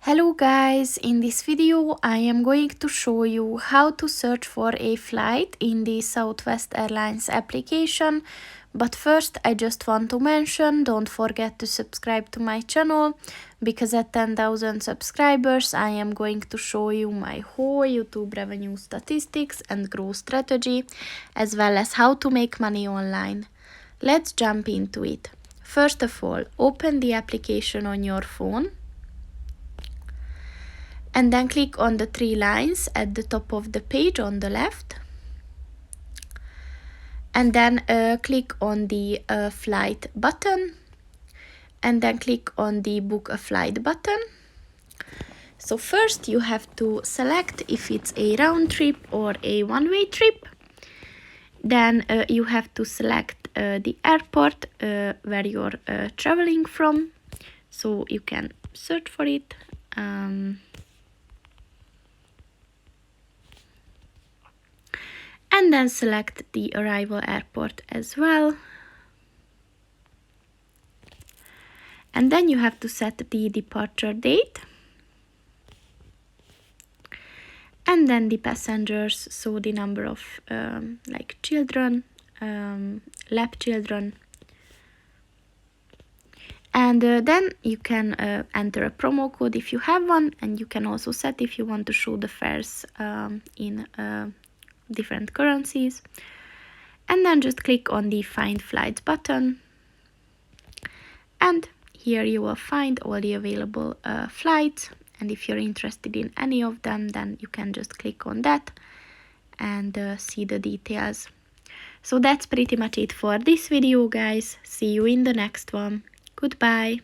Hello guys, in this video I am going to show you how to search for a flight in the Southwest Airlines application. But first I just want to mention, don't forget to subscribe to my channel, because at 10,000 subscribers I am going to show you my whole YouTube revenue statistics and growth strategy, as well as how to make money online. Let's jump into it. First of all, open the application on your phone. And then click on the three lines at the top of the page on the left. And then click on the flight button. And then click on the book a flight button. So first you have to select if it's a round trip or a one-way trip. Then you have to select the airport where you're traveling from. So you can search for it. And then select the arrival airport as well. And then you have to set the departure date. And then the passengers, so the number of like children, lap children. And then you can enter a promo code if you have one, and you can also set if you want to show the fares in different currencies. And then just click on the Find Flights button. And here you will find all the available flights. And if you're interested in any of them, then you can just click on that and see the details. So that's pretty much it for this video, guys. See you in the next one. Goodbye.